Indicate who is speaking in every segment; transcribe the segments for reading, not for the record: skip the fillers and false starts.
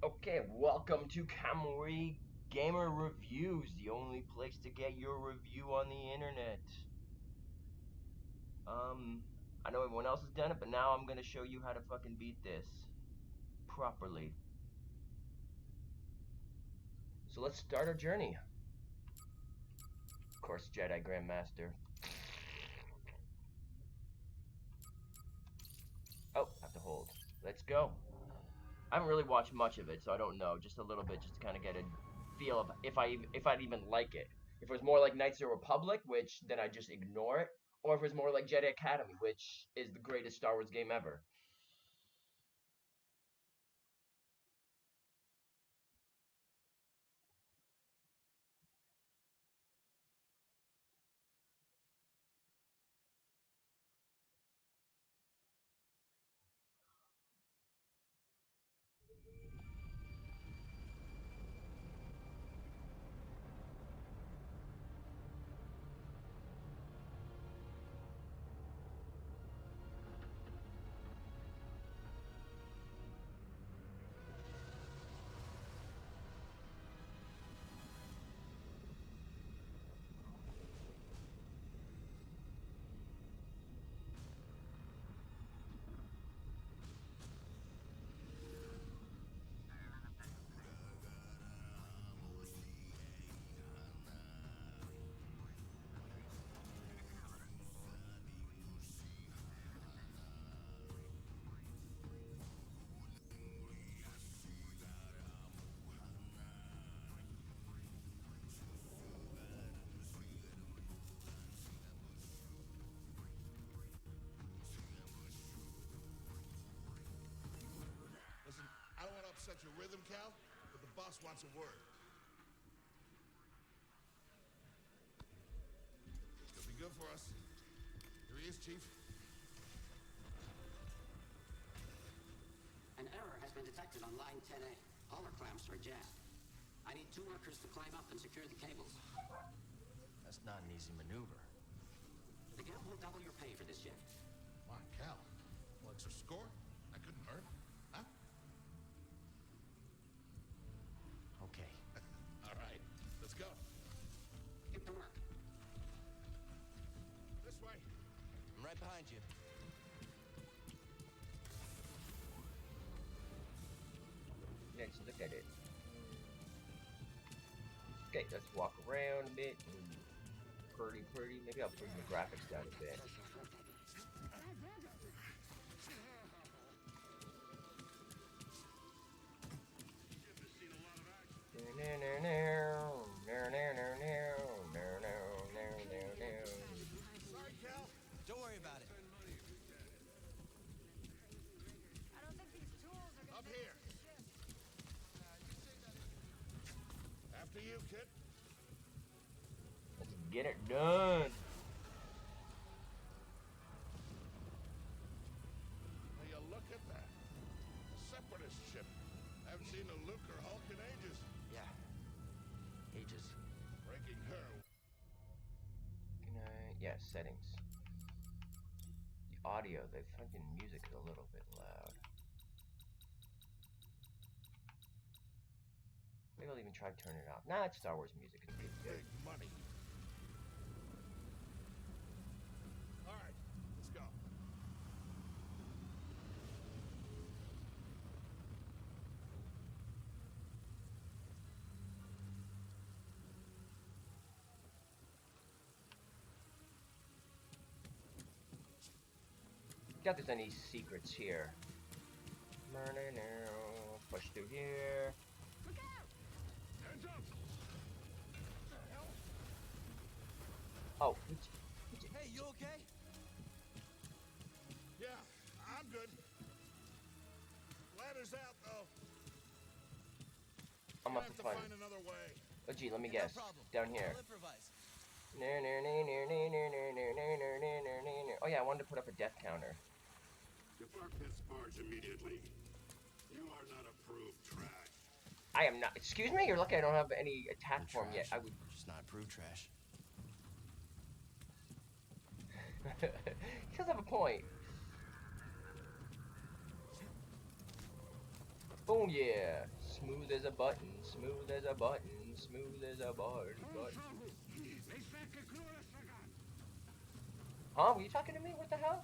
Speaker 1: Okay, welcome to Camry Gamer Reviews, the only place to get your review on the internet. I know everyone else has done it, but now I'm gonna show you how to fucking beat this properly. So let's start our journey. Of course, Jedi Grandmaster. Oh, have to hold. Let's go. I haven't really watched much of it, so I don't know. Just a little bit, just to kind of get a feel of if I'd even like it. If it was more like Knights of the Republic, which then I just ignore it, or if it was more like Jedi Academy, which is the greatest Star Wars game ever.
Speaker 2: Listen, I don't want to upset your rhythm, Cal, but the boss wants a word. He'll be good for us. Here he is, Chief.
Speaker 3: An error has been detected on line 10A. All our clamps are jammed. I need 2 workers to climb up and secure the cables.
Speaker 4: That's not an easy maneuver.
Speaker 3: The guild will double your pay for this shift.
Speaker 2: Come on, Cal. Well, extra score? That couldn't hurt. Huh?
Speaker 4: Okay.
Speaker 2: All right, let's go.
Speaker 3: Get to work.
Speaker 2: This way.
Speaker 4: I'm right behind you.
Speaker 1: Let's look at it. Okay, let's walk around a bit. Pretty. Maybe I'll bring the graphics down a bit.
Speaker 2: Sorry, Cal.
Speaker 4: Don't worry about it.
Speaker 5: I don't think these tools are gonna
Speaker 2: Up
Speaker 5: take
Speaker 2: here. After you, kid.
Speaker 1: Let's get it done.
Speaker 2: Will you look at that? A separatist ship. I haven't seen a Luke or Hulk in ages.
Speaker 4: Yeah. Ages.
Speaker 2: Breaking her.
Speaker 1: Can I? Yeah, settings. The audio, the fucking music is a little bit loud. Maybe I'll even try turning it off. Nah, it's Star Wars music. It's pretty good.
Speaker 2: Big money. All right, let's go.
Speaker 1: Doubt there's any secrets here. Push through here.
Speaker 5: look out!
Speaker 2: Hands up!
Speaker 1: Oh,
Speaker 4: Hey, you okay?
Speaker 2: Yeah, I'm good. Ladder's out, though.
Speaker 1: I'm
Speaker 2: Gonna
Speaker 1: off
Speaker 2: have
Speaker 1: the
Speaker 2: to
Speaker 1: fun.
Speaker 2: find another way.
Speaker 1: Oh, gee, let me
Speaker 4: Yeah,
Speaker 1: guess.
Speaker 4: no problem.
Speaker 1: Down here.
Speaker 4: I'll improvise.
Speaker 1: Oh yeah, I wanted to put up a death counter.
Speaker 6: Depart this barge immediately. You are not approved trash.
Speaker 1: I am not. Excuse me? You're lucky I don't have any attack
Speaker 4: Approved
Speaker 1: form yet.
Speaker 4: trash.
Speaker 1: I would.
Speaker 4: Just not approved trash.
Speaker 1: He does have a point. Oh yeah. Smooth as a button, smooth as a button, smooth as a button. Huh? Were you talking to me? What the hell?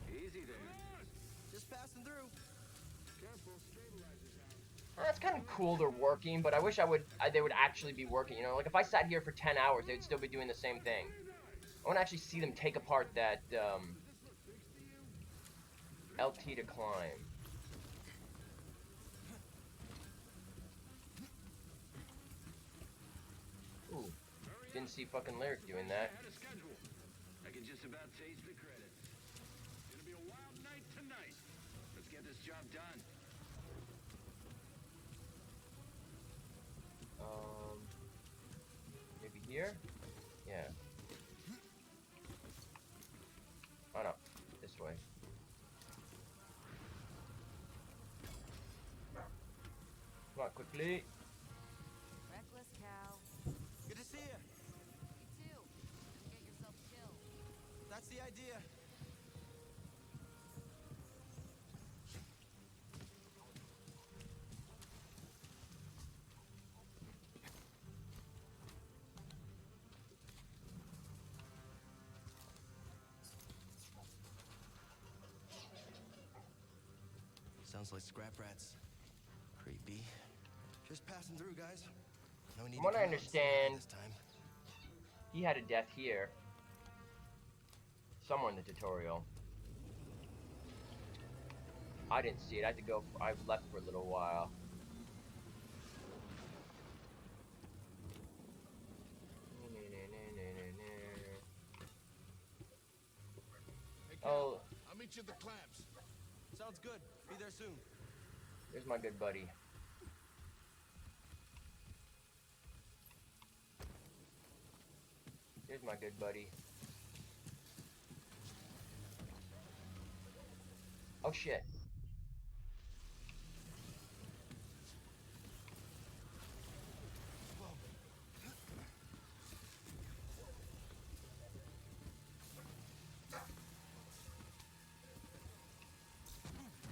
Speaker 4: Easy there. Just passing through.
Speaker 1: It's kind of cool they're working, but I wish they would actually be working. You know, like if I sat here for 10 hours, they would still be doing the same thing. I want to actually see them take apart that LT to climb. Ooh, didn't see fucking Lyric doing that.
Speaker 4: I can just about taste the credits. It's gonna be a wild night tonight. Let's get this job done.
Speaker 1: Maybe here? Yeah. Oh no, this way. Come on, quickly.
Speaker 5: Reckless cow.
Speaker 4: Good to see you.
Speaker 5: You too. Get yourself killed.
Speaker 4: That's the idea. Sounds like scrap rats. Creepy. Just passing through, guys. No need
Speaker 1: From what
Speaker 4: to
Speaker 1: I
Speaker 4: come out and say hi
Speaker 1: understand,
Speaker 4: this time.
Speaker 1: he had a death here. Somewhere in the tutorial. I didn't see it. I had to go. I left for a little while.
Speaker 2: Hey, Cal,
Speaker 1: Oh,
Speaker 2: I'll meet you at the clamps.
Speaker 4: Sounds good. Be there soon.
Speaker 1: there's my good buddy. Here's my good buddy. Oh shit.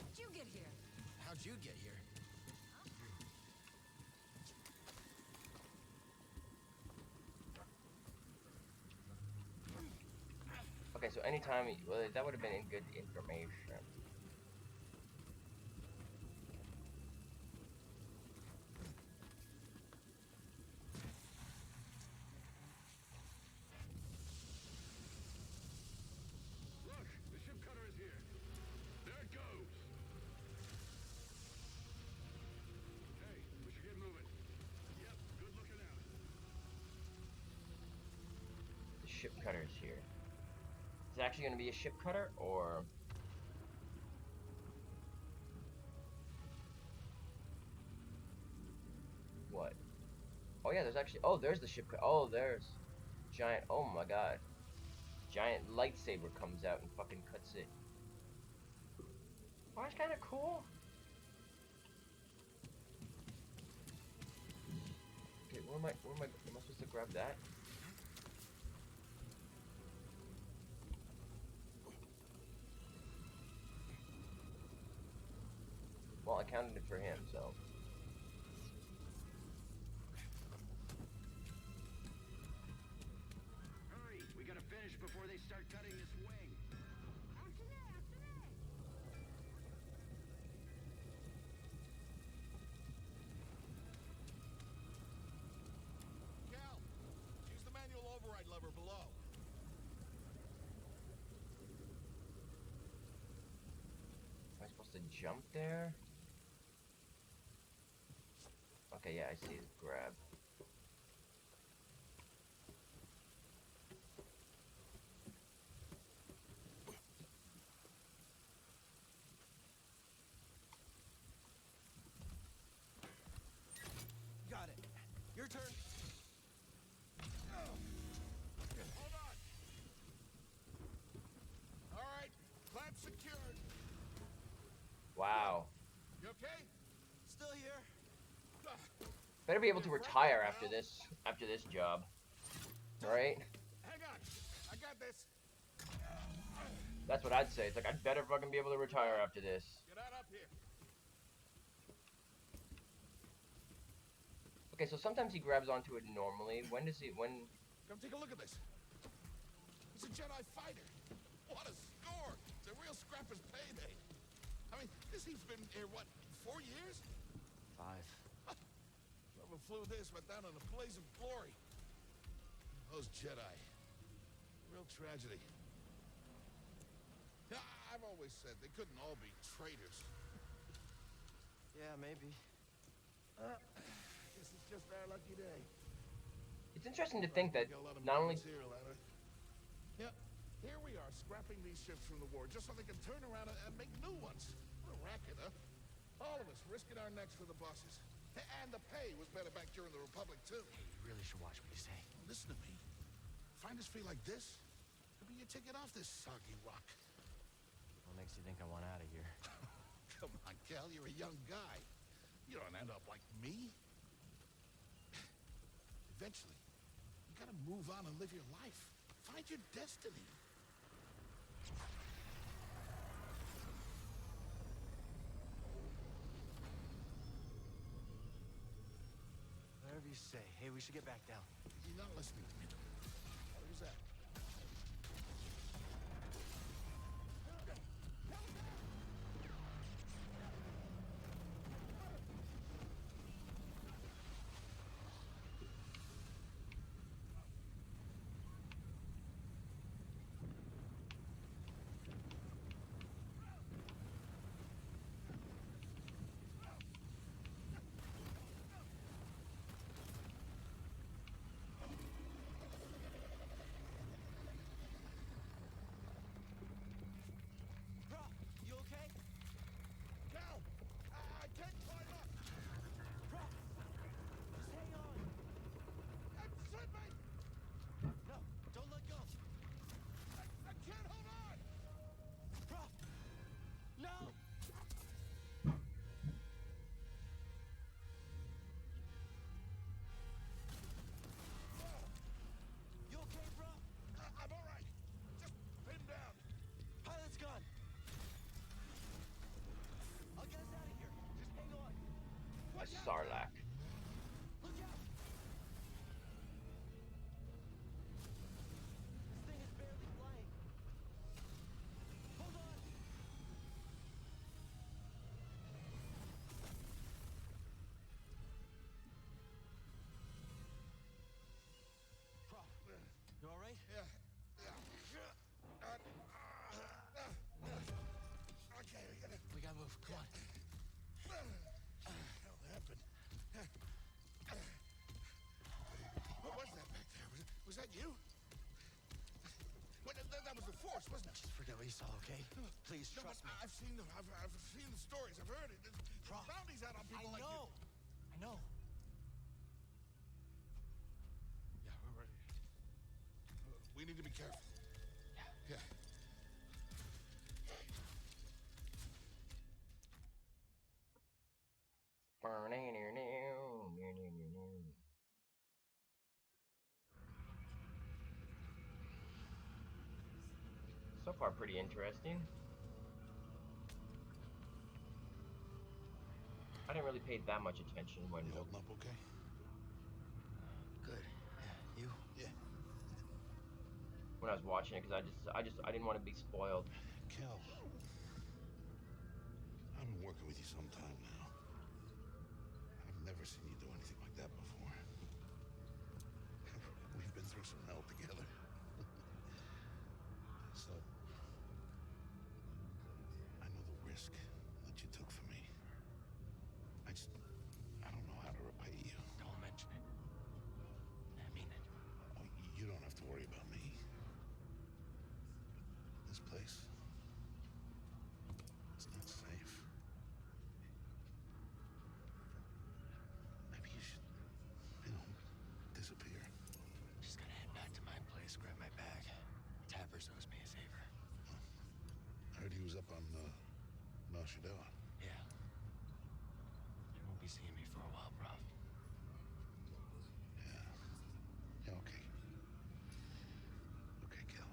Speaker 5: How'd you get here?
Speaker 4: How'd you get here?
Speaker 1: Okay, so anytime, well, that would have been good information.
Speaker 2: Look, the ship cutter is here. There it goes. Hey, we should get moving. Yep, good looking out.
Speaker 1: The ship cutter is here. Is it actually going to be a ship cutter, or... what? Oh yeah, there's actually... oh, there's the ship cutter. Oh, there's... giant... oh my god. Giant lightsaber comes out and fucking cuts it. Oh, that's kind of cool. Okay, am I supposed to grab that? Well, I counted it for him, so...
Speaker 4: Hurry! We gotta finish before they start cutting this wing.
Speaker 5: After me, after me.
Speaker 2: Cal, use the manual override lever below.
Speaker 1: Am I supposed to jump there? Okay, yeah, I see it. Grab.
Speaker 4: Got it. Your turn.
Speaker 2: Hold on. All right, clamp secured.
Speaker 1: Wow.
Speaker 2: You okay?
Speaker 4: Still here.
Speaker 1: Better be able to retire after this job. Right?
Speaker 2: Hang on, I got this.
Speaker 1: That's what I'd say. It's like, I'd better fucking be able to retire after this.
Speaker 2: Get out up here.
Speaker 1: Okay, so sometimes he grabs onto it normally. When does he,
Speaker 2: Come take a look at this. It's a Jedi fighter. What a score! It's a real scrapper's payday. I mean, this he's been here, what, 4 years?
Speaker 7: 5.
Speaker 2: Whoever flew this went down in a blaze of glory. Those Jedi. Real tragedy. Yeah, I've always said they couldn't all be traitors.
Speaker 7: Yeah, maybe.
Speaker 2: Guess it's just our lucky day.
Speaker 1: it's interesting to think that
Speaker 2: Get a lot of
Speaker 1: not only,
Speaker 2: material out of it. Yeah, here we are scrapping these ships from the war just so they can turn around and make new ones. What a racket, huh? All of us risking our necks for the bosses. And the pay was better back during the Republic, too.
Speaker 7: Hey, you really should watch what you say.
Speaker 2: Listen to me. Find us free like this, could be your ticket off this soggy rock.
Speaker 7: What makes you think I want out of here?
Speaker 2: Come on, Cal, you're a young guy. You don't end up like me. Eventually, you gotta move on and live your life. Find your destiny.
Speaker 7: Whatever you say. Hey, we should get back down.
Speaker 2: You're not listening to me. What was that?
Speaker 7: Bro, you okay?
Speaker 2: Cal! I can't climb up!
Speaker 7: Bro, just hang on.
Speaker 2: I'm slipping!
Speaker 7: No, don't let go.
Speaker 2: I can't hold on!
Speaker 7: Bro, no! You okay, bro?
Speaker 2: I'm all right. Just pinned down.
Speaker 7: Pilot's gone. I'll get us out of here. Just hang on.
Speaker 1: a Sarlacc.
Speaker 7: Look out! This thing is barely flying. Hold on! Bro, you all right?
Speaker 2: Yeah. Okay,
Speaker 7: We gotta move. Come on.
Speaker 2: hell happened? What was that back there? Was that you? That was the Force, wasn't it?
Speaker 7: Just forget what you saw, okay? Please
Speaker 2: No,
Speaker 7: trust me.
Speaker 2: but I've seen them. I've seen the stories. I've heard it. There's
Speaker 7: Bro,
Speaker 2: bounties out on people like you.
Speaker 7: I know.
Speaker 2: Yeah, we're ready. We need to be careful. Yeah.
Speaker 1: So far, pretty interesting. I didn't really pay that much attention when
Speaker 2: You holding up okay?
Speaker 7: Good. Yeah, you?
Speaker 2: Yeah.
Speaker 1: when I was watching it because I didn't want to be spoiled.
Speaker 2: Kel, I've been working with you some time now. I've never seen you do anything like that before. We've been through some hell together. So, I know the risk that you took for me. I don't know how to repay you.
Speaker 7: Don't mention it. I mean it.
Speaker 2: Oh, you don't have to worry about me. This place, it's not safe. Maybe you should, disappear.
Speaker 7: Just gotta head back to my place, grab my bag. Tappers owes me a favor.
Speaker 2: I heard he was up on, Nar Shaddaa.
Speaker 7: Yeah. You won't be seeing me for a while, bro.
Speaker 2: Yeah, okay. Okay, Kel.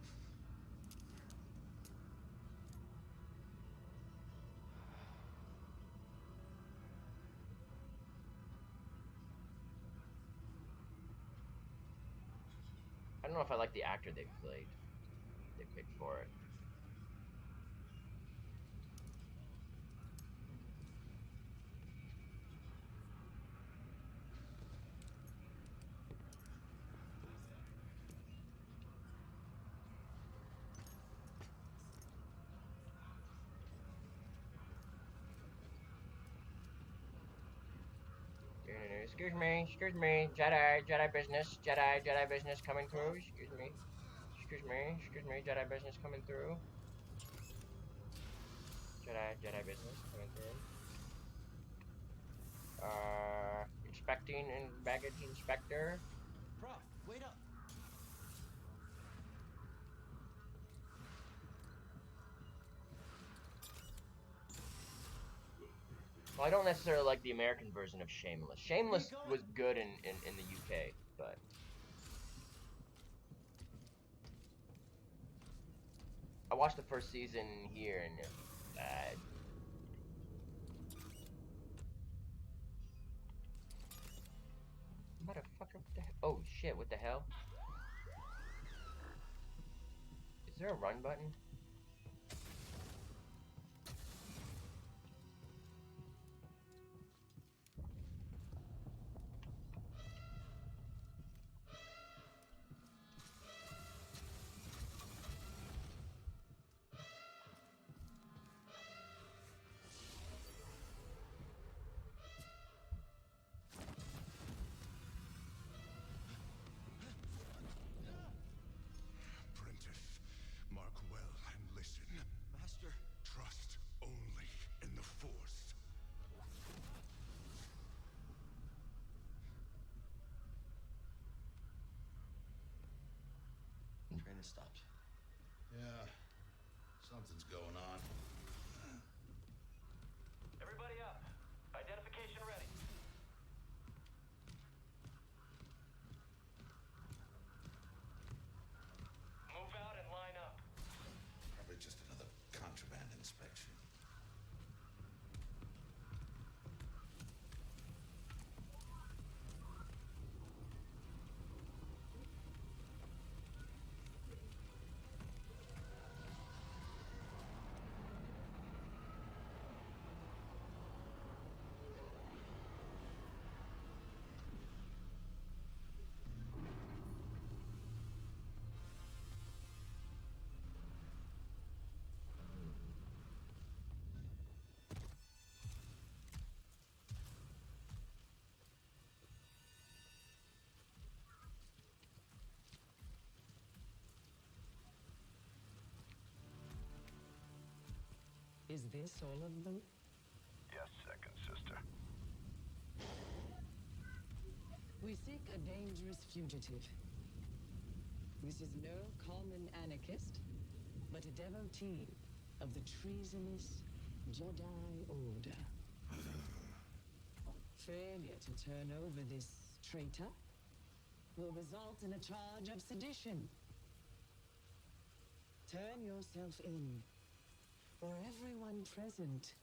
Speaker 1: don't know if I like the actor they picked for it. Excuse me, Jedi business, Jedi business coming through, excuse me, Jedi business coming through, Jedi business coming through, inspecting and baggage inspector.
Speaker 7: Prof, wait up.
Speaker 1: Well, I don't necessarily like the American version of Shameless. Shameless was good in the UK, but I watched the first season here and it was bad. Motherfucker, what the hell? Oh shit, what the hell? Is there a run button?
Speaker 6: Apprentice, mark well and listen.
Speaker 7: Master.
Speaker 6: Trust only in the Force.
Speaker 7: Train has stopped.
Speaker 2: Yeah, something's going on.
Speaker 4: Everybody up. Identification ready. Move out and line up.
Speaker 2: Probably just another contraband inspection.
Speaker 8: Is this all of them?
Speaker 4: Yes, second sister.
Speaker 8: We seek a dangerous fugitive. This is no common anarchist, but a devotee of the treasonous Jedi Order. Failure to turn over this traitor will result in a charge of sedition. Turn yourself in, or everyone present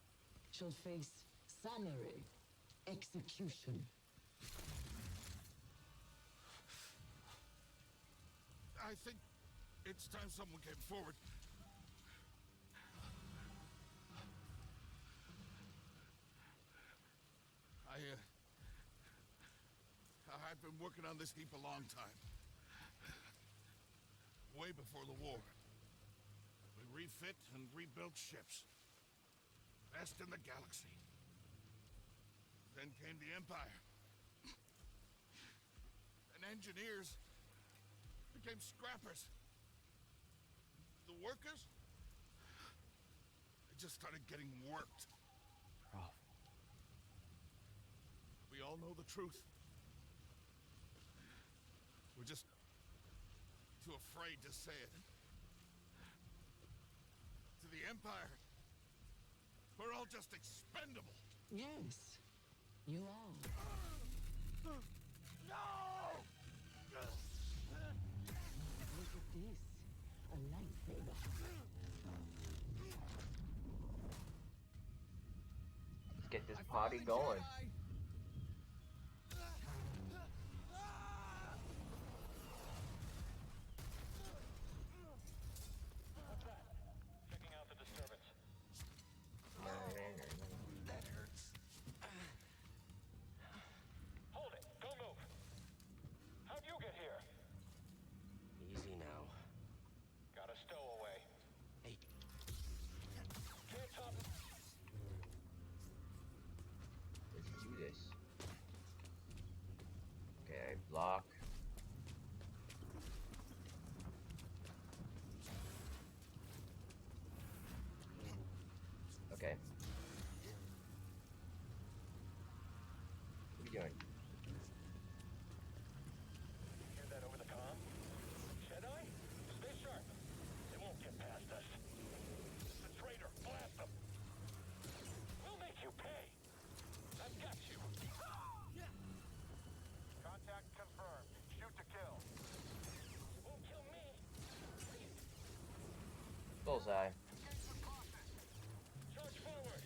Speaker 8: shall face summary execution.
Speaker 2: I think it's time someone came forward. I've been working on this heap a long time. Way before the war. We refit and rebuilt ships. Best in the galaxy. Then came the Empire. And engineers became scrappers. The workers, they just started getting worked.
Speaker 7: Prof.
Speaker 2: We all know the truth. We're just too afraid to say it. To the Empire, we're all just expendable.
Speaker 8: Yes, you are.
Speaker 2: No!
Speaker 8: Look at this, a lightsaber.
Speaker 1: Let's get this party going. Bullseye.
Speaker 4: Charge forward.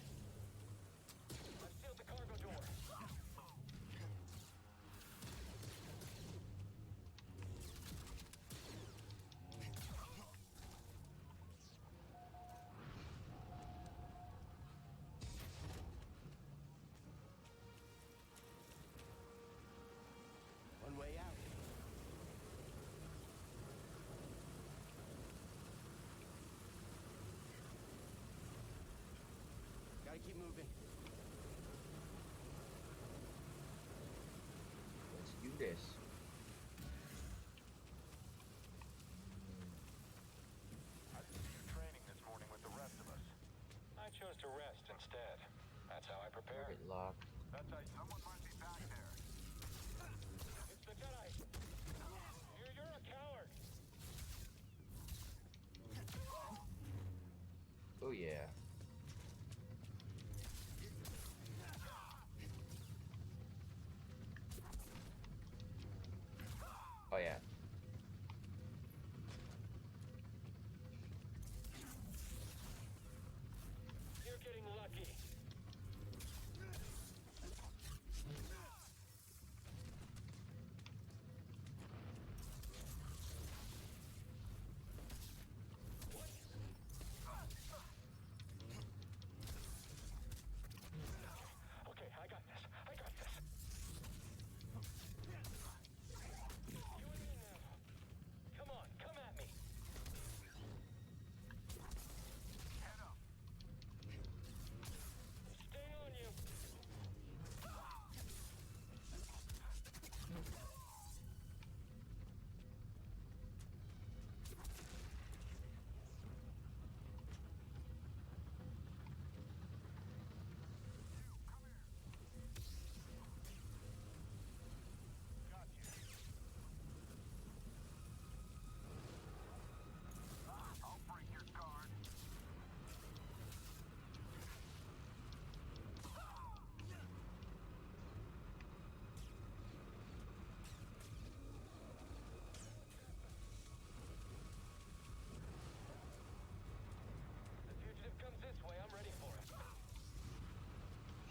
Speaker 4: I've sealed the cargo door.
Speaker 7: One way out. Gotta keep moving.
Speaker 1: Let's do this.
Speaker 4: I see you training this morning with the rest of us. I chose to rest instead. That's how I prepare.
Speaker 1: Target lock.
Speaker 4: That's how someone might be back there. It's the Jedi. You're a coward.
Speaker 1: Oh yeah. Oh yeah.
Speaker 4: You're getting lucky. Okay, I got this. I got this. You and me now. Come on, come at me. Head up. Stay on you. Got you. I'll break your guard. The fugitive comes this way. I'm ready for it.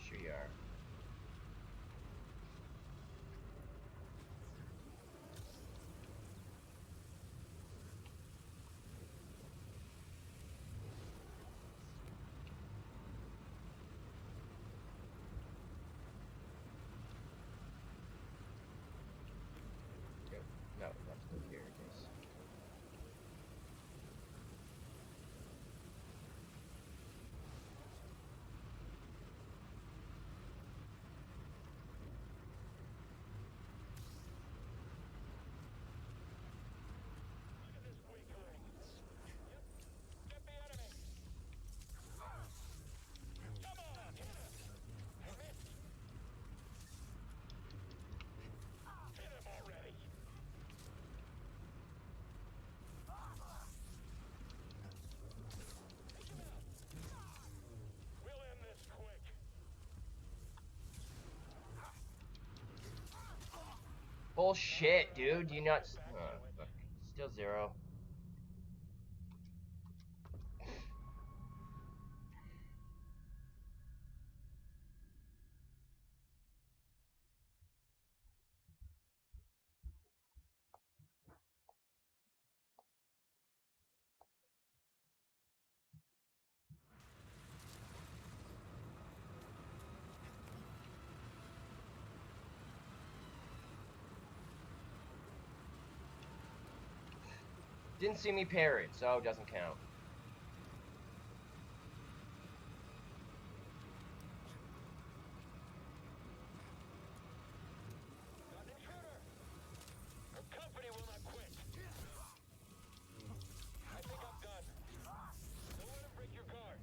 Speaker 1: Sure you are. Yep. No, that's good. Here it is.
Speaker 4: Look at this weakling. Yep. Get the enemy. Come on, hit him. I missed. Hit him already. Take him out. We'll end this quick.
Speaker 1: Bullshit, dude. Do you not? Fuck. Still 0. Didn't see me parry, so it doesn't count.
Speaker 4: Got an intruder. Our company will not quit. I think I'm done. Don't let him break your guard.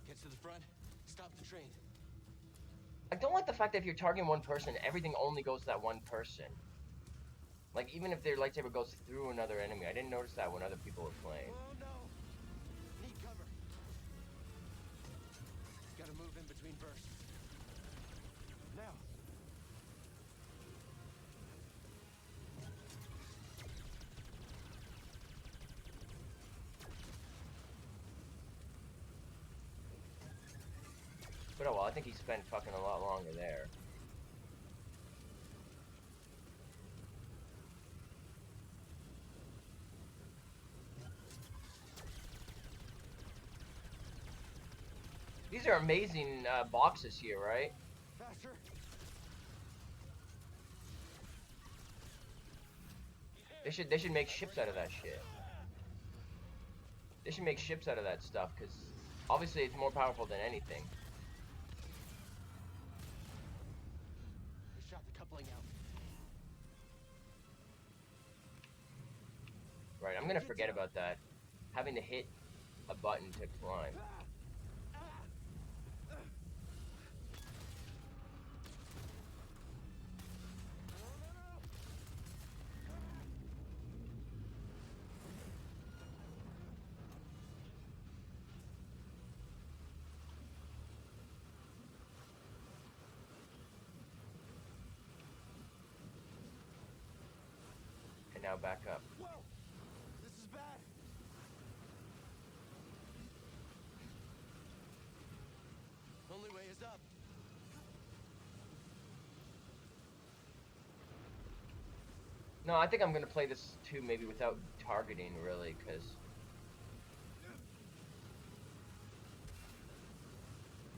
Speaker 7: Get to the front. Stop the train.
Speaker 1: I don't like the fact that if you're targeting one person, everything only goes to that one person. Like, even if their lightsaber goes through another enemy. I didn't notice that when other people were playing.
Speaker 7: Oh no! Need cover. Gotta move in between bursts. Now.
Speaker 1: But oh well, I think he spent fucking a lot longer there. These are amazing boxes here, right?
Speaker 7: Faster.
Speaker 1: They should make ships out of that shit. They should make ships out of that stuff, because obviously it's more powerful than anything.
Speaker 7: I shot the coupling out.
Speaker 1: Right, I'm gonna forget about that. Having to hit a button to climb. And now back up.
Speaker 7: Whoa! This is bad. Only way is up.
Speaker 1: No, I think I'm gonna play this too, maybe without targeting, really, because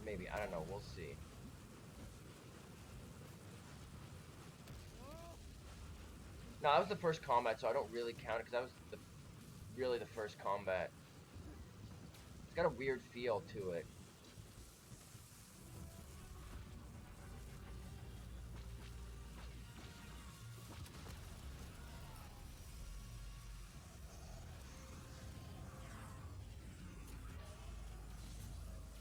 Speaker 1: maybe, I don't know, we'll see. No, that was the first combat, so I don't really count it, because that was really the first combat. It's got a weird feel to it.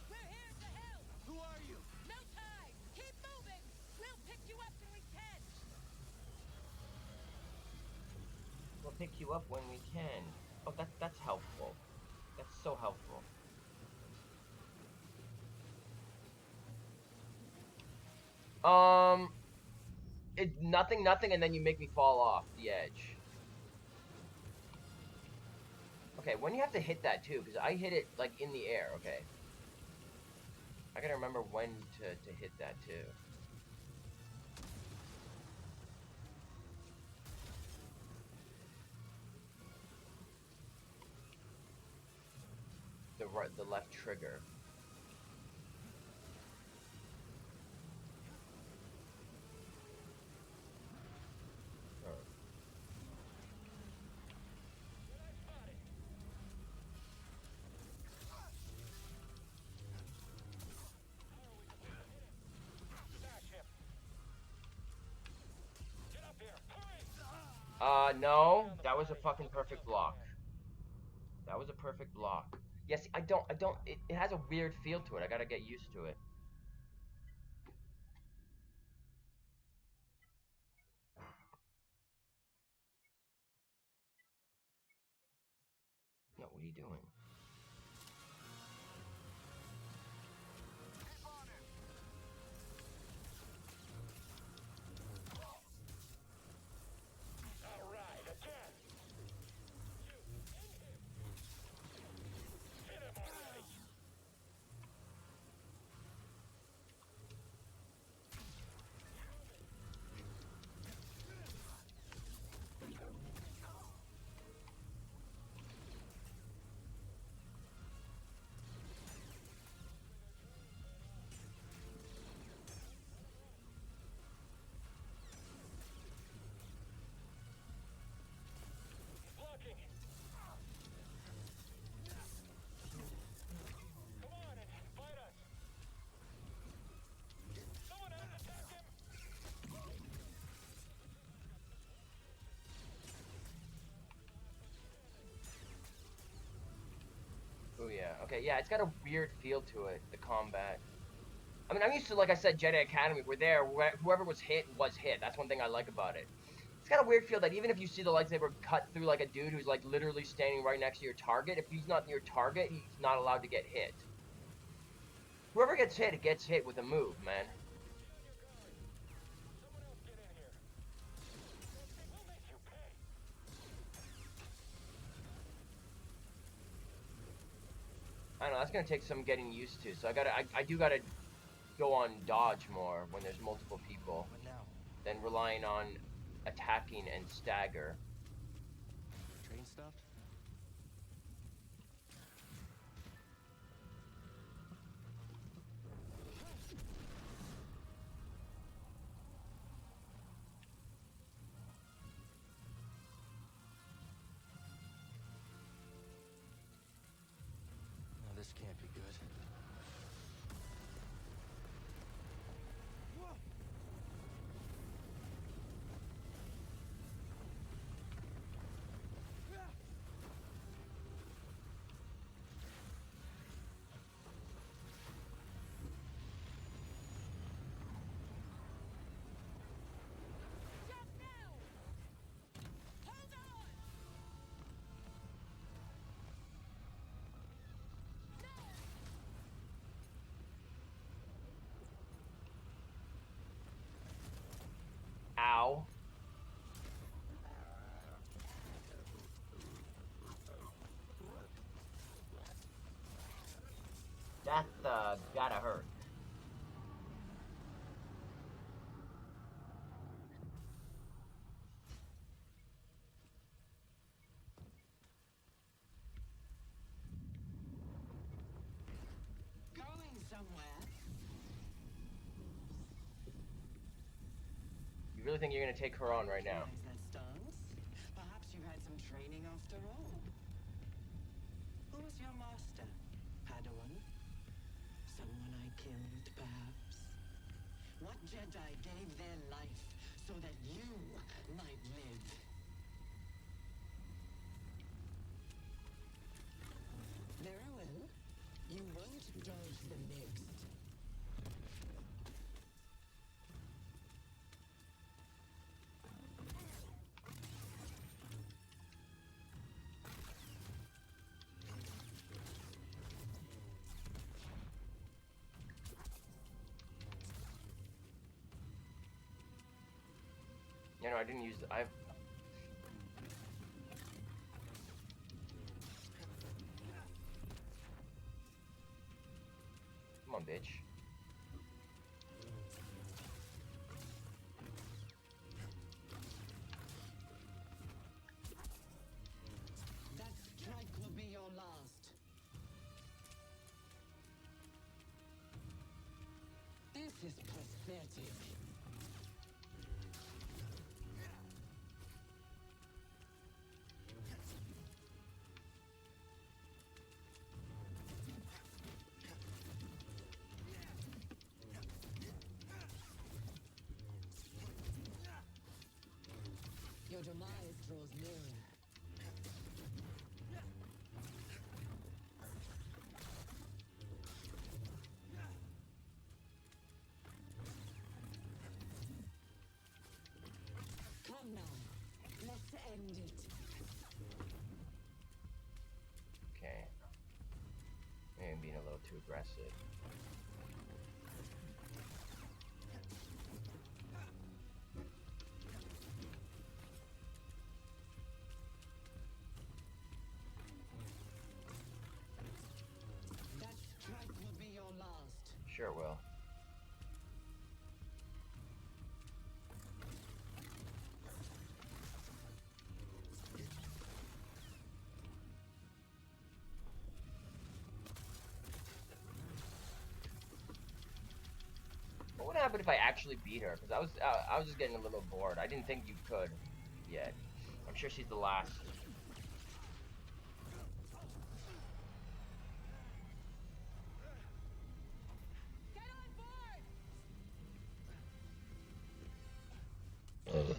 Speaker 5: We're here to help!
Speaker 7: Who are you?
Speaker 5: No time! Keep moving! We'll pick you up when we can!
Speaker 1: We'll pick you up when we can. Oh, that's helpful. That's so helpful. Nothing, and then you make me fall off the edge. Okay, when you have to hit that too, because I hit it like in the air. Okay, I gotta remember when to hit that too. The left trigger. No, that was a fucking perfect block. That was a perfect block. Yes, it has a weird feel to it. I gotta get used to it. No, what are you doing? Oh yeah, okay, yeah, it's got a weird feel to it, the combat. I mean, I'm used to, like I said, Jedi Academy. We're there. Whoever was hit was hit. That's one thing I like about it. It's got a weird feel that even if you see the lightsaber cut through like a dude who's like literally standing right next to your target, if he's not your target, he's not allowed to get hit. Whoever gets hit with a move, man. I don't know, that's gonna take some getting used to. So I do gotta go on dodge more when there's multiple people.
Speaker 7: What now?
Speaker 1: Than relying on attacking and stagger.
Speaker 7: Train stopped? No, this can't be good.
Speaker 5: Jump now! Hold on!
Speaker 1: Ow. That gotta hurt.
Speaker 8: Going somewhere?
Speaker 1: You really think you're gonna take her on right now?
Speaker 8: Recognize that stance? Perhaps you had some training after all. Who was your master? Padawan? Someone I killed, perhaps? What Jedi gave their life so that you might live? Very well. You won't dodge the next.
Speaker 1: You know, I didn't use the, I've... Come on, bitch.
Speaker 8: That strike will be your last. This is pathetic. Your demise draws nearer. Come now. Let's end it.
Speaker 1: Okay. Maybe I'm being a little too aggressive.
Speaker 8: That strike will be your last.
Speaker 1: Sure it will. What would happen if I actually beat her? Because I was just getting a little bored. I didn't think you could yet. I'm sure she's the last.
Speaker 5: Get on board!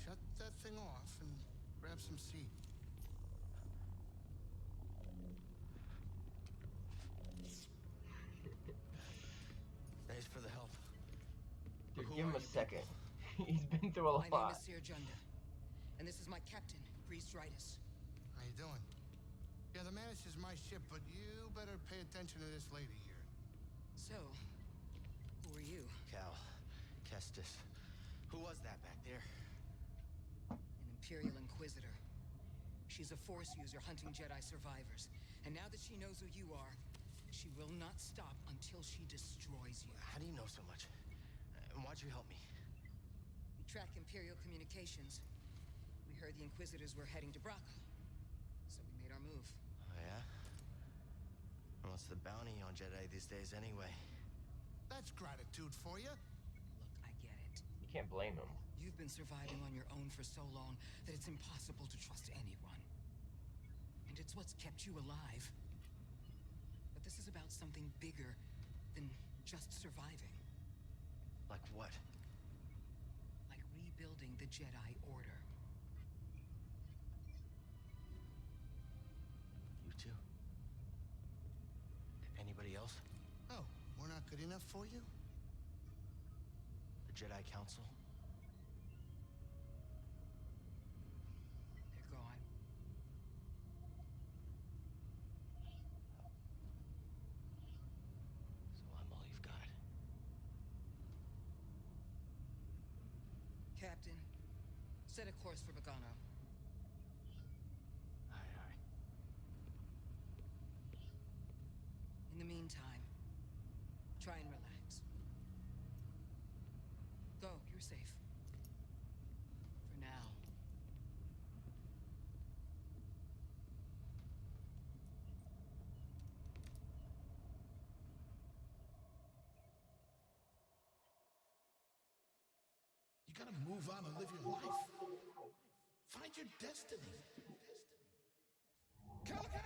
Speaker 2: Shut that thing off and grab some seat.
Speaker 7: Thanks for the help.
Speaker 1: Dude,
Speaker 7: Who
Speaker 1: give him
Speaker 7: are
Speaker 1: a
Speaker 7: you
Speaker 1: second.
Speaker 7: people?
Speaker 1: He's been through a
Speaker 8: My name
Speaker 1: lot.
Speaker 8: is Seer Junda, and this is my captain, Priest Ritus.
Speaker 2: How you doing? Yeah, the Mantis is my ship, but you better pay attention to this lady here.
Speaker 8: So, who are you?
Speaker 7: Cal. Kestis. Who was that back there?
Speaker 8: An Imperial Inquisitor. She's a Force user hunting Jedi survivors. And now that she knows who you are, she will not stop until she destroys you.
Speaker 7: How do you know so much? And why'd you help me?
Speaker 8: We track Imperial communications. We heard the Inquisitors were heading to Bracca. So we made our move.
Speaker 7: Oh, yeah? What's the bounty on Jedi these days anyway?
Speaker 2: That's gratitude for you.
Speaker 8: Look, I get it.
Speaker 1: You can't blame him.
Speaker 8: You've been surviving on your own for so long that it's impossible to trust anyone. And it's what's kept you alive. But this is about something bigger than just surviving.
Speaker 7: Like what?
Speaker 8: Like rebuilding the Jedi Order.
Speaker 7: You too? Anybody else?
Speaker 2: Oh, we're not good enough for you?
Speaker 7: The Jedi Council?
Speaker 8: They're gone.
Speaker 7: So I'm all you've got.
Speaker 8: Captain, set a course for Bogano.
Speaker 7: Aye, aye.
Speaker 8: In the meantime, try and relax. Go, you're safe. For now.
Speaker 2: You gotta move on and live your life. Find your destiny. Calico!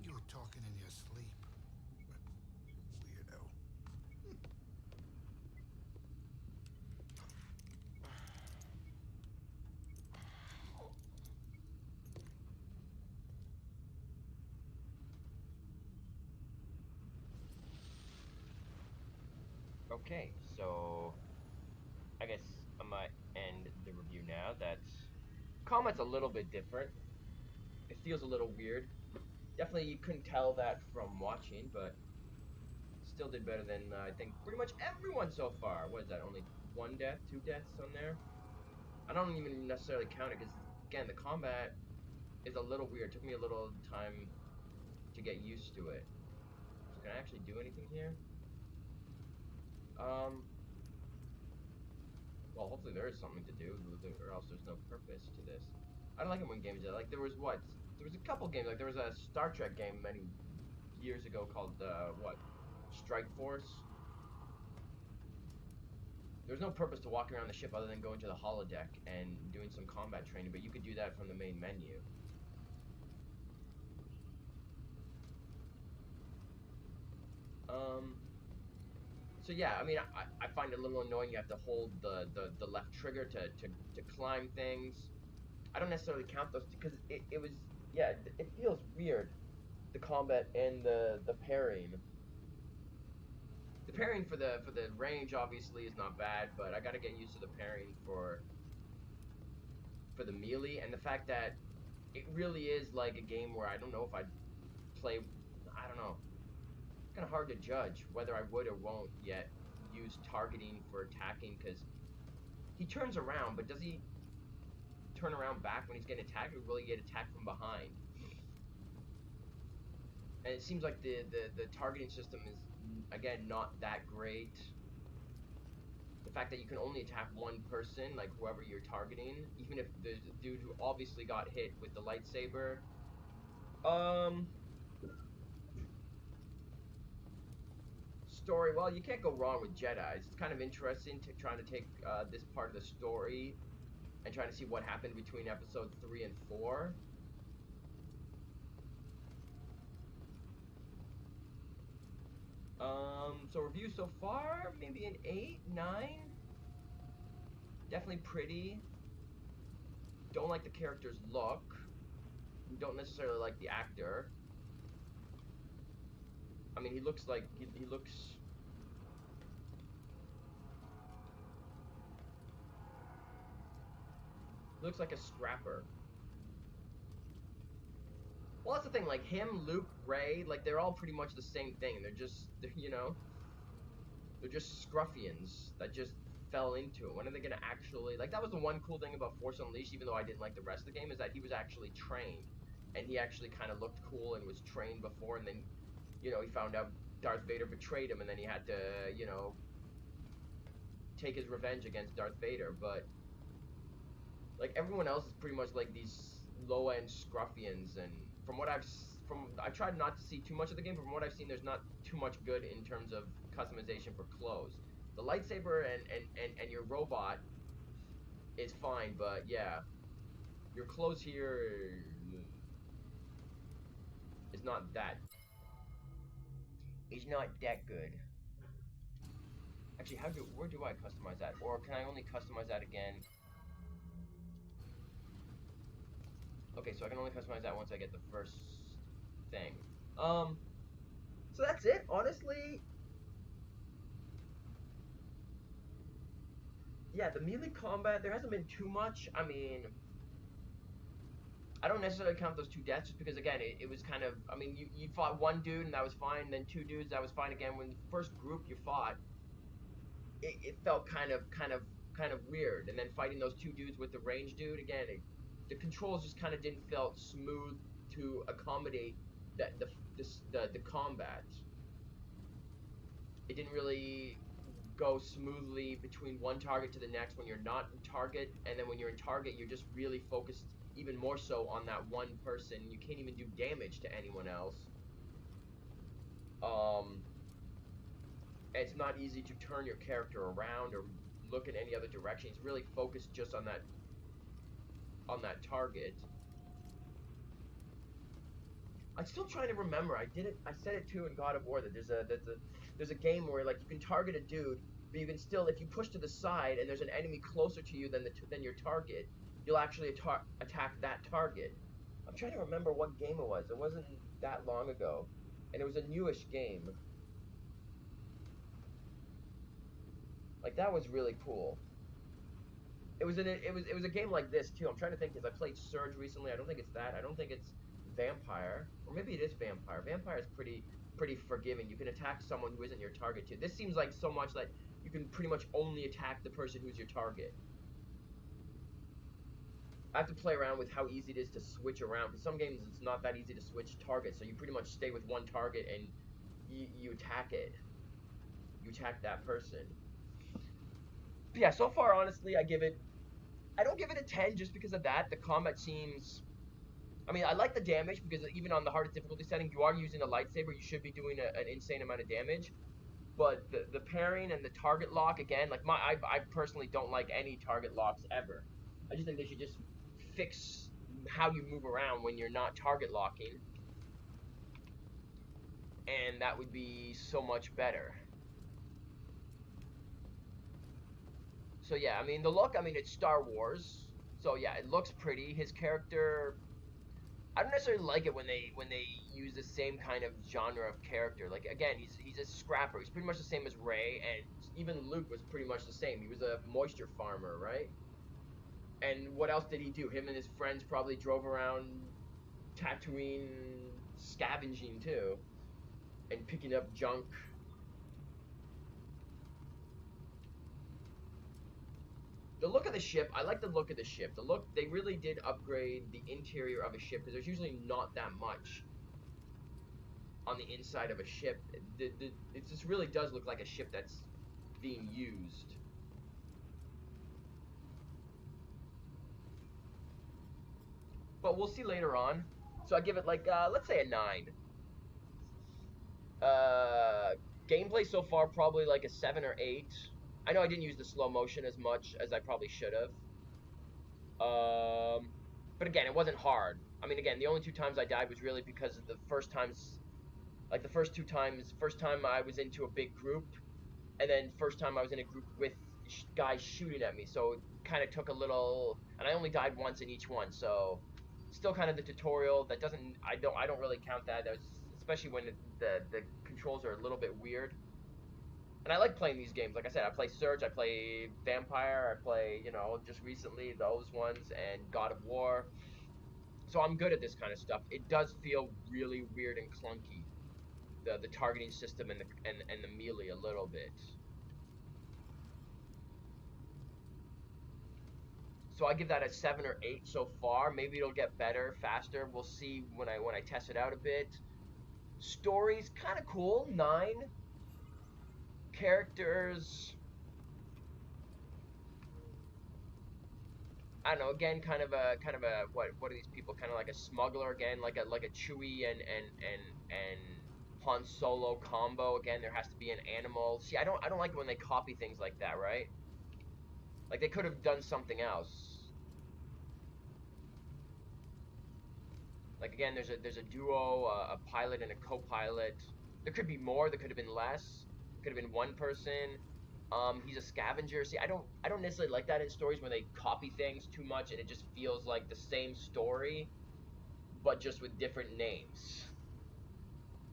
Speaker 2: You were talking in your sleep. Weirdo.
Speaker 1: Okay, so I guess I might end the review now. Combat's a little bit different. It feels a little weird. Definitely you couldn't tell that from watching, but still did better than I think pretty much everyone so far. What is that? Only one death, two deaths on there? I don't even necessarily count it because again the combat is a little weird. It took me a little time to get used to it. So can I actually do anything here? Well, hopefully there is something to do, or else there's no purpose to this. I don't like it when games do that. Like, there was a couple games, like, there was a Star Trek game many years ago called, Strike Force? There's no purpose to walking around the ship other than going to the holodeck and doing some combat training, but you could do that from the main menu. So yeah, I mean, I find it a little annoying. You have to hold the left trigger to climb things. I don't necessarily count those because it was, yeah, it feels weird, the combat and the parrying. The parrying for the range obviously is not bad, but I gotta get used to the parrying for the melee, and the fact that it really is like a game where I don't know if I'd play, I don't know. Kind of hard to judge whether I would or won't yet use targeting for attacking, because he turns around, but does he turn around back when he's getting attacked, or will he get attacked from behind? And it seems like the targeting system is, again, not that great. The fact that you can only attack one person, like whoever you're targeting, even if there's a dude who obviously got hit with the lightsaber. Story, well, you can't go wrong with Jedis. It's kind of interesting trying to take this part of the story and trying to see what happened between episode 3 and 4. So review so far, maybe an 8, 9? Definitely pretty. Don't like the character's look. Don't necessarily like the actor. I mean, he looks like he looks. Looks like a scrapper. Well, that's the thing. Like him, Luke, Ray, like they're all pretty much the same thing. You know, they're just scruffians that just fell into it. When are they gonna actually like? That was the one cool thing about Force Unleashed, even though I didn't like the rest of the game, is that he was actually trained, and he actually kind of looked cool and was trained before, and then, you know, he found out Darth Vader betrayed him, and then he had to, you know, take his revenge against Darth Vader. But like everyone else is pretty much like these low-end scruffians, and from what I tried not to see too much of the game, but from what I've seen, there's not too much good in terms of customization for clothes. The lightsaber and your robot is fine, but yeah, your clothes here is not that. It's not that good. Actually, where do I customize that? Or can I only customize that again? Okay, so I can only customize that once I get the first thing. So that's it, honestly. Yeah, the melee combat, there hasn't been too much. I mean, I don't necessarily count those 2 deaths just because, again, it was kind of, I mean, you fought 1 dude and that was fine, then 2 dudes, that was fine again. When the first group you fought, it felt kind of weird. And then fighting those 2 dudes with the range dude, again, the controls just kind of didn't feel smooth to accommodate the combat. It didn't really go smoothly between one target to the next when you're not in target, and then when you're in target, you're just really focused even more so on that one person. You can't even do damage to anyone else. It's not easy to turn your character around or look in any other direction. It's really focused just on that target. I'm still trying to remember. I said it too in God of War that there's a game where like you can target a dude, but you can still, if you push to the side and there's an enemy closer to you than your target, you'll actually attack that target. I'm trying to remember what game it was. It wasn't that long ago, and it was a newish game. Like that was really cool. It was a game like this too. I'm trying to think because I played Surge recently. I don't think it's that. I don't think it's Vampire, or maybe it is Vampire. Vampire is pretty forgiving. You can attack someone who isn't your target too. This seems like so much that you can pretty much only attack the person who's your target. I have to play around with how easy it is to switch around, because some games it's not that easy to switch targets, so you pretty much stay with one target and you attack it. You attack that person. But yeah, so far, honestly, I don't give it a 10 just because of that. The combat seems... I mean, I like the damage, because even on the hardest difficulty setting, you are using a lightsaber. You should be doing an insane amount of damage. But the pairing and the target lock, again, like I personally don't like any target locks ever. I just think they should just fix how you move around when you're not target locking. And that would be so much better. So yeah, I mean, the look, I mean, it's Star Wars. So yeah, it looks pretty. His character... I don't necessarily like it when they use the same kind of genre of character. Like, again, he's a scrapper. He's pretty much the same as Rey, and even Luke was pretty much the same. He was a moisture farmer, right? And what else did he do? Him and his friends probably drove around Tatooine scavenging too, and picking up junk. The look of the ship, I like the look of the ship. They really did upgrade the interior of a ship, because there's usually not that much on the inside of a ship. It just really does look like a ship that's being used. But we'll see later on. So I give it like, let's say a 9. Gameplay so far, probably like a 7 or 8. I know I didn't use the slow motion as much as I probably should have. But again, it wasn't hard. I mean, again, the only 2 times I died was really because of the first times, like the first 2 times, first time I was into a big group, and then first time I was in a group with guys shooting at me, so it kind of took a little, and I only died once in each one, so still kind of the tutorial that doesn't, I don't really count that. That's especially when the controls are a little bit weird. And I like playing these games. Like I said, I play Surge, I play Vampire, I play, you know, just recently those ones, and God of War. So I'm good at this kind of stuff. It does feel really weird and clunky, the targeting system and the melee a little bit. So I give that a 7 or 8 so far. Maybe it'll get better, faster. We'll see when I test it out a bit. Story's kind of cool, 9. Characters, I don't know. Again, kind of a what are these people? Kind of like a smuggler again, like a Chewie and Han Solo combo. Again, there has to be an animal. See, I don't like when they copy things like that, right? Like they could have done something else. Like again, there's a duo, a pilot and a co-pilot. There could be more. There could have been less. Could have been one person. He's a scavenger. See, I don't necessarily like that in stories when they copy things too much and it just feels like the same story, but just with different names,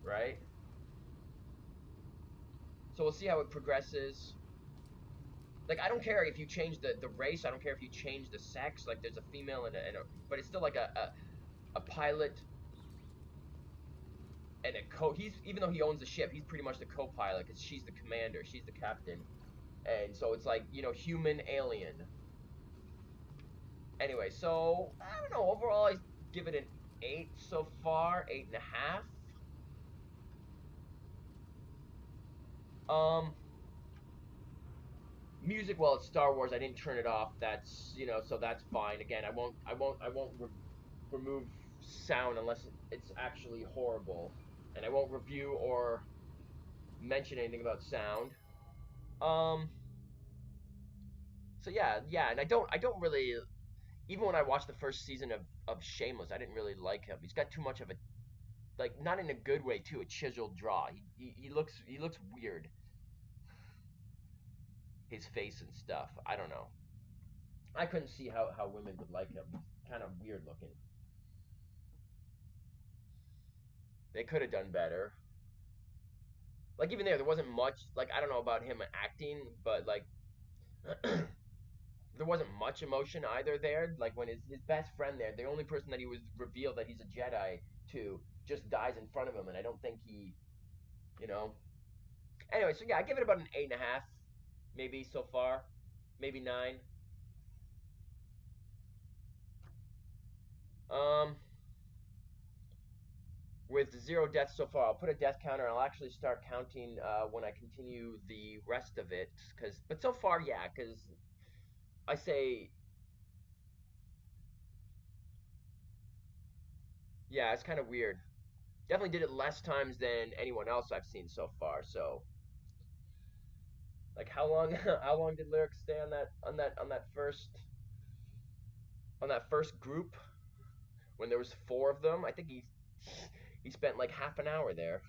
Speaker 1: right? So we'll see how it progresses. Like, I don't care if you change the race. I don't care if you change the sex. Like, there's a female and a but it's still like a pilot and he's, even though he owns the ship, he's pretty much the co-pilot because she's the commander, she's the captain. And so it's like, you know, human alien. Anyway, so I don't know. Overall, I give it an 8 so far, 8.5. Music. Well, it's Star Wars. I didn't turn it off. That's, you know, so that's fine. Again, I won't remove sound unless it's actually horrible, and I won't review or mention anything about sound. Um. So yeah, and I don't really, even when I watched the first season of Shameless, I didn't really like him. He's got too much of a, like, not in a good way too, a chiseled draw. He looks weird. His face and stuff. I don't know. I couldn't see how women would like him. He's kind of weird looking. They could have done better. Like even there wasn't much. Like I don't know about him acting, but like there wasn't much emotion either there. Like when his best friend there, the only person that he was revealed that he's a Jedi to, just dies in front of him, and I don't think he, you know. Anyway, so yeah, I give it about an 8.5, maybe so far, maybe 9. Um, with 0 deaths so far, I'll put a death counter. I'll actually start counting when I continue the rest of it, but so far, yeah, because I say, yeah, it's kind of weird. Definitely did it less times than anyone else I've seen so far. So, like, how long how long did Lyric stay on that first group when there was 4 of them? I think he spent like half an hour there.